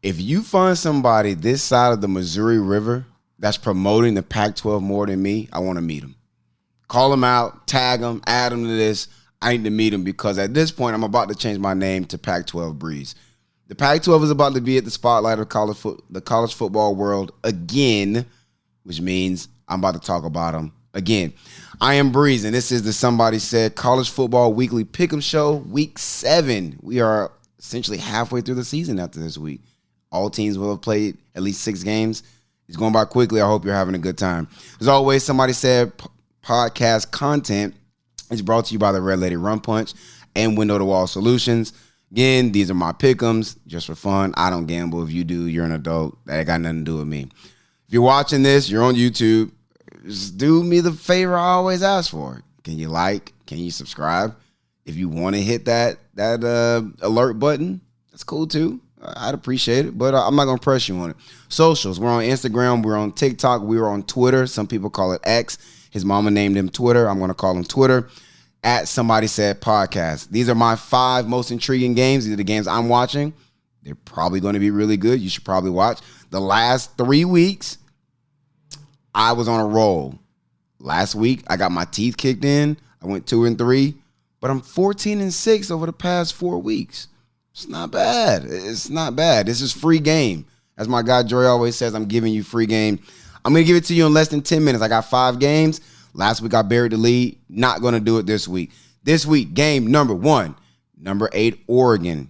If you find somebody this side of the Missouri River that's promoting the Pac-12 more than me, I want to meet them. Call them out, tag them, add them to this. I need to meet them because at this point, I'm about to change my name to Pac-12 Breeze. The Pac-12 is about to be at the spotlight of the college football world again, which means I'm about to talk about them again. I am Breeze, and this is the Somebody Said College Football Weekly Pick 'em Show, Week 7. We are essentially halfway through the season after this week. All teams will have played at least 6 games. It's going by quickly. I hope you're having a good time. As always, Somebody Said podcast content is brought to you by the Red Lady Rum Punch and Window to Wall Solutions. Again, these are my pick-ems just for fun. I don't gamble. If you do, you're an adult. That ain't got nothing to do with me. If you're watching this, you're on YouTube, just do me the favor I always ask for. Can you like? Can you subscribe? If you want to hit that alert button, that's cool too. I'd appreciate it, but I'm not going to press you on it. Socials, we're on Instagram, we're on TikTok, we're on Twitter. Some people call it X. His mama named him Twitter. I'm going to call him Twitter. At Somebody Said Podcast. These are my 5 most intriguing games. These are the games I'm watching. They're probably going to be really good. You should probably watch. The last 3 weeks, I was on a roll. Last week, I got my teeth kicked in. I went 2-3, but I'm 14-6 over the past 4 weeks. It's not bad. It's not bad. This is free game. As my guy Joy always says, I'm giving you free game. I'm going to give it to you in less than 10 minutes. I got 5 games. Last week, I buried the lead. Not going to do it this week. This week, game number 1, number 8, Oregon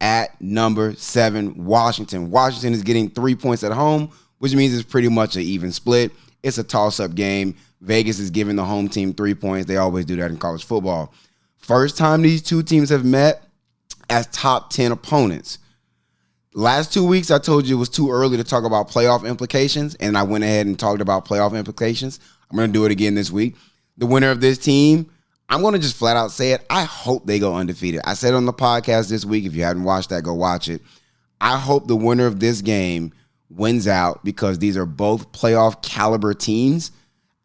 at number 7, Washington. Washington is getting 3 points at home, which means it's pretty much an even split. It's a toss-up game. Vegas is giving the home team 3 points. They always do that in college football. First time these two teams have met as top 10 opponents. Last 2 weeks, I told you it was too early to talk about playoff implications, and I went ahead and talked about playoff implications. I'm going to do it again this week. The winner of this team, I'm going to just flat out say it. I hope they go undefeated. I said on the podcast this week, if you haven't watched that, go watch it. I hope the winner of this game wins out because these are both playoff caliber teams.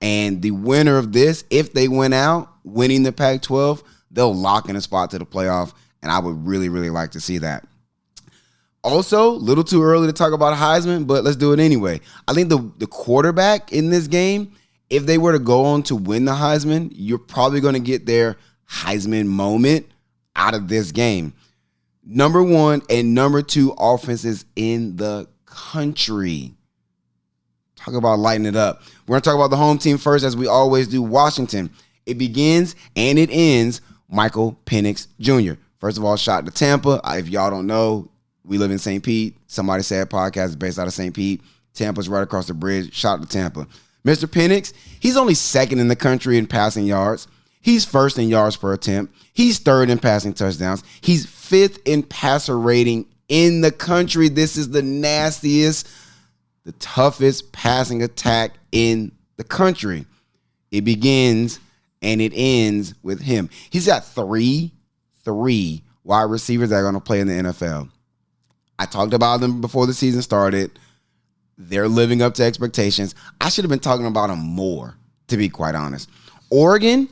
And the winner of this, if they win out, winning the Pac-12, they'll lock in a spot to the playoff. And I would really, really like to see that. Also, a little too early to talk about Heisman, but let's do it anyway. I think the quarterback in this game, if they were to go on to win the Heisman, you're probably going to get their Heisman moment out of this game. Number 1 and number 2 offenses in the country. Talk about lighting it up. We're going to talk about the home team first, as we always do, Washington. It begins and it ends Michael Penix Jr. First of all, shout out to Tampa. If y'all don't know, we live in St. Pete. Somebody Said podcast is based out of St. Pete. Tampa's right across the bridge. Shout out to Tampa. Mr. Penix, he's only 2nd in the country in passing yards. He's 1st in yards per attempt. He's 3rd in passing touchdowns. He's 5th in passer rating in the country. This is the nastiest, the toughest passing attack in the country. It begins and it ends with him. He's got three wide receivers that are going to play in the NFL. I talked about them before the season started. They're living up to expectations. I should have been talking about them more, to be quite honest. Oregon,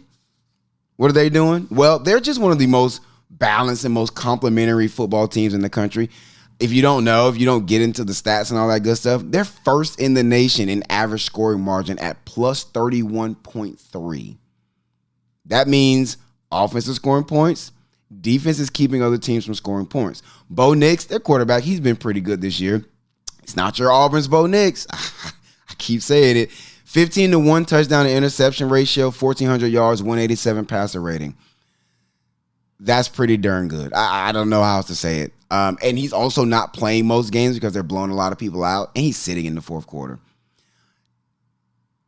what are they doing? Well, they're just one of the most balanced and most complimentary football teams in the country. If you don't know, if you don't get into the stats and all that good stuff, they're 1st in the nation in average scoring margin at plus 31.3. That means offense is scoring points. Defense is keeping other teams from scoring points. Bo Nix, their quarterback, he's been pretty good this year. It's not your Auburn's Bo Nix. I keep saying it. 15-1 touchdown to interception ratio, 1,400 yards, 187 passer rating. That's pretty darn good. I don't know how else to say it. And he's also not playing most games because they're blowing a lot of people out, and he's sitting in the 4th quarter.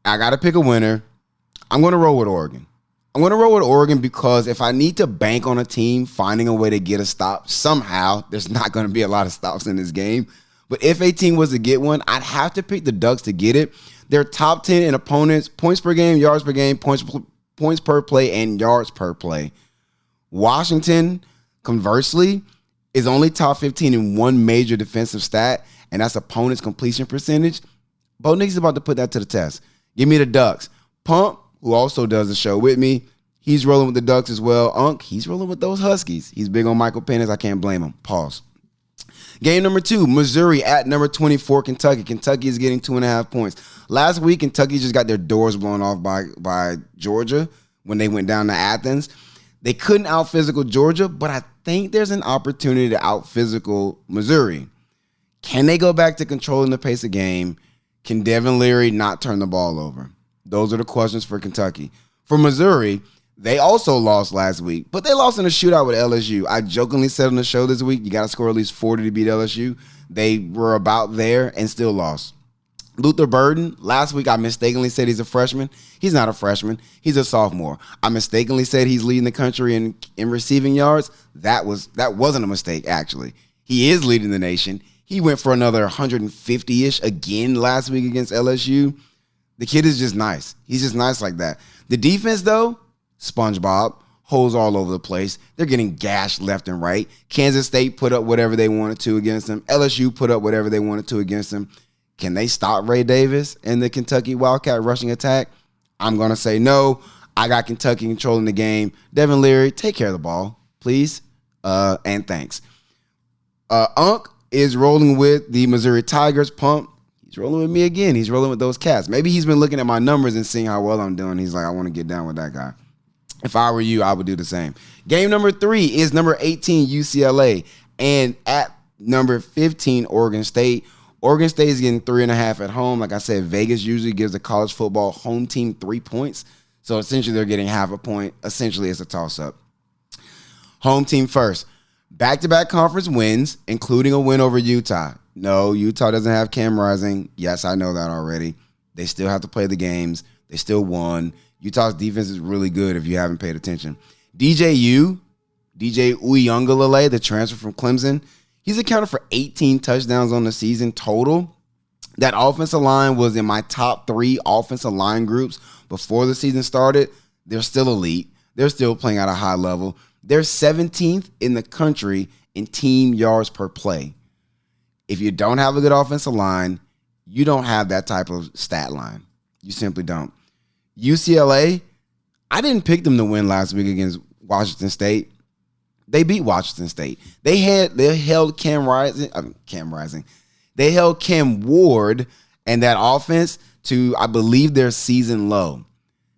I got to pick a winner. I'm going to roll with Oregon. I'm going to roll with Oregon because if I need to bank on a team finding a way to get a stop somehow, there's not going to be a lot of stops in this game. But if a team was to get one, I'd have to pick the Ducks to get it. They're top 10 in opponents, points per game, yards per game, points per play, and yards per play. Washington, conversely, is only top 15 in one major defensive stat, and that's opponent's completion percentage. Bo Nix is about to put that to the test. Give me the Ducks. Pump, who also does the show with me, he's rolling with the Ducks as well. Unc, he's rolling with those Huskies. He's big on Michael Penix. I can't blame him. Pause. Game number 2, Missouri at number 24, Kentucky. Kentucky is getting 2.5 points. Last week, Kentucky just got their doors blown off by Georgia when they went down to Athens. They couldn't out-physical Georgia, but I think there's an opportunity to out-physical Missouri. Can they go back to controlling the pace of game? Can Devin Leary not turn the ball over? Those are the questions for Kentucky. For Missouri, they also lost last week, but they lost in a shootout with LSU. I jokingly said on the show this week, you got to score at least 40 to beat LSU. They were about there and still lost. Luther Burden, last week I mistakenly said he's a freshman. He's not a freshman. He's a sophomore. I mistakenly said he's leading the country in receiving yards. That wasn't a mistake, actually. He is leading the nation. He went for another 150-ish again last week against LSU. The kid is just nice. He's just nice like that. The defense, though, SpongeBob, holes all over the place. They're getting gashed left and right. Kansas State put up whatever they wanted to against them. LSU put up whatever they wanted to against them. Can they stop Ray Davis and the Kentucky Wildcat rushing attack? I'm going to say no. I got Kentucky controlling the game. Devin Leary, take care of the ball, please, and thanks. Unc is rolling with the Missouri Tigers. Pump, he's rolling with me again. He's rolling with those Cats. Maybe he's been looking at my numbers and seeing how well I'm doing. He's like, I want to get down with that guy. If I were you, I would do the same. Game number 3 is number 18, UCLA, and at number 15, Oregon State. Oregon State is getting 3.5 at home. Like I said, Vegas usually gives the college football home team 3 points. So essentially they're getting half a point. Essentially it's a toss-up. Home team first. Back-to-back conference wins, including a win over Utah. No, Utah doesn't have Cam Rising. Yes, I know that already. They still have to play the games. They still won. Utah's defense is really good if you haven't paid attention. DJ Uiagalelei, the transfer from Clemson, he's accounted for 18 touchdowns on the season total. That offensive line was in my top 3 offensive line groups before the season started. They're still elite. They're still playing at a high level. They're 17th in the country in team yards per play. If you don't have a good offensive line, you don't have that type of stat line. You simply don't. UCLA, I didn't pick them to win last week against Washington State. They beat Washington State. They held Cam Rising. They held Cam Ward and that offense to, I believe, their season low.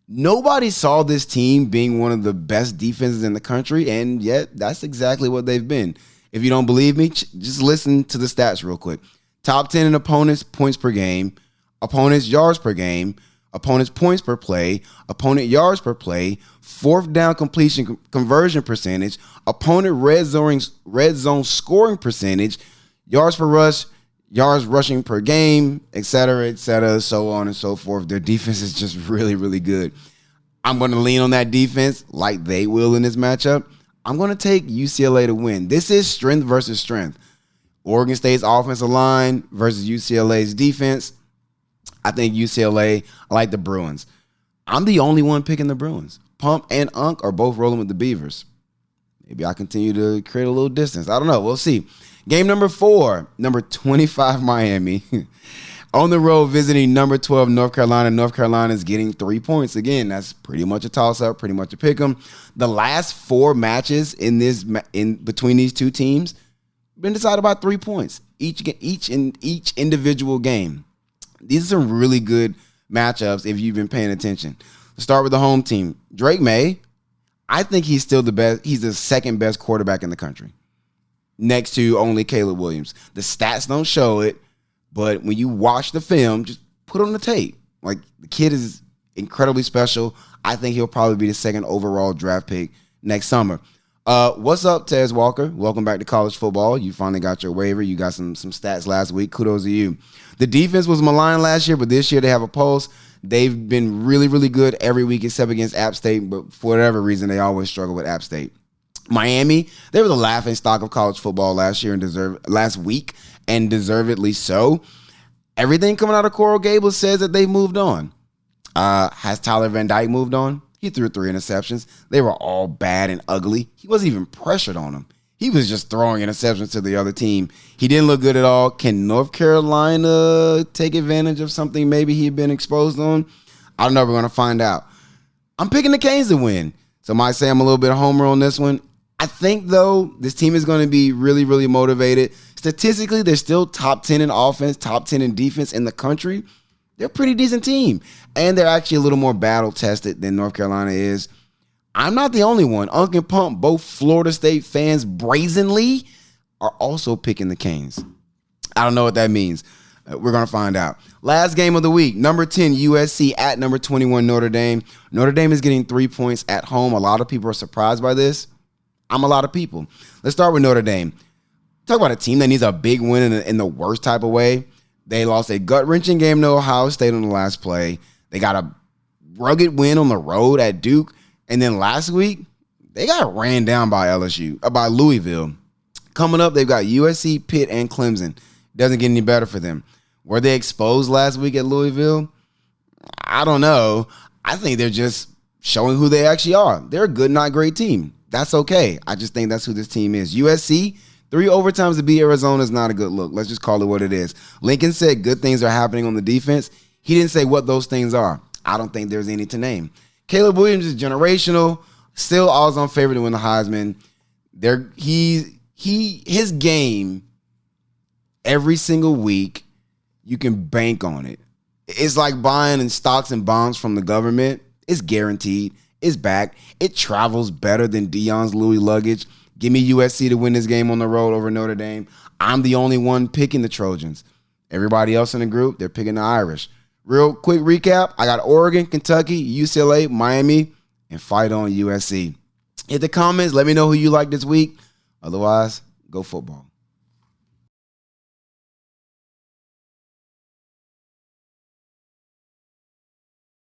Nobody saw this team being one of the best defenses in the country, and yet that's exactly what they've been. If you don't believe me, just listen to the stats real quick. Top 10 in opponents' points per game, opponents' yards per game, opponents' points per play, opponent yards per play, fourth down completion conversion percentage, opponent red zone scoring percentage, yards per rush, yards rushing per game, et cetera, so on and so forth. Their defense is just really, really good. I'm going to lean on that defense like they will in this matchup. I'm going to take UCLA to win. This is strength versus strength. Oregon State's offensive line versus UCLA's defense. I think UCLA, I like the Bruins. I'm the only one picking the Bruins. Pump and Unc are both rolling with the Beavers. Maybe I continue to create a little distance. I don't know. We'll see. Game number 4, number 25 Miami. On the road visiting number 12 North Carolina. North Carolina is getting 3 points. Again, that's pretty much a toss-up, pretty much a pick 'em. The last 4 matches in between these two teams been decided by 3 points each individual game. These are some really good matchups if you've been paying attention. Let's start with the home team. Drake May, I think he's still the best. He's the second best quarterback in the country, next to only Caleb Williams. The stats don't show it, but when you watch the film, just put on the tape. Like, the kid is incredibly special. I think he'll probably be the second overall draft pick next summer. What's up, Tez Walker? Welcome back to college football. You finally got your waiver. You got some stats last week. Kudos to you. The defense was maligned last year, but this year they have a pulse. They've been really, really good every week except against App State, but for whatever reason, they always struggle with App State. Miami, they were the laughing stock of college football last week, and deservedly so. Everything coming out of Coral Gables says that they moved on. Has Tyler Van Dyke moved on? He threw 3 interceptions. They were all bad and ugly. He wasn't even pressured on them. He was just throwing interceptions to the other team. He didn't look good at all. Can North Carolina take advantage of something maybe he had been exposed on? I don't know. We're going to find out. I'm picking the Canes to win. So I might say I'm a little bit homer on this one. I think, though, this team is going to be really, really motivated. Statistically, they're still top 10 in offense, top 10 in defense in the country. They're a pretty decent team. And they're actually a little more battle-tested than North Carolina is. I'm not the only one. Unc and Pump, both Florida State fans brazenly, are also picking the Canes. I don't know what that means. We're going to find out. Last game of the week, number 10, USC at number 21, Notre Dame. Notre Dame is getting 3 points at home. A lot of people are surprised by this. I'm a lot of people. Let's start with Notre Dame. Talk about a team that needs a big win in the worst type of way. They lost a gut-wrenching game to Ohio State on the last play. They got a rugged win on the road at Duke. And then last week, they got ran down by Louisville. Coming up, they've got USC, Pitt, and Clemson. Doesn't get any better for them. Were they exposed last week at Louisville? I don't know. I think they're just showing who they actually are. They're a good, not great team. That's okay. I just think that's who this team is. USC, 3 overtimes to beat Arizona is not a good look. Let's just call it what it is. Lincoln said good things are happening on the defense. He didn't say what those things are. I don't think there's any to name. Caleb Williams is generational. Still odds on favorite to win the Heisman. His game every single week, you can bank on it. It's like buying in stocks and bonds from the government. It's guaranteed. It's back. It travels better than Deion's Louis luggage. Give me USC to win this game on the road over Notre Dame. I'm the only one picking the Trojans. Everybody else in the group, they're picking the Irish. Real quick recap. I got Oregon, Kentucky, UCLA, Miami, and fight on USC. Hit the comments. Let me know who you like this week. Otherwise, go football.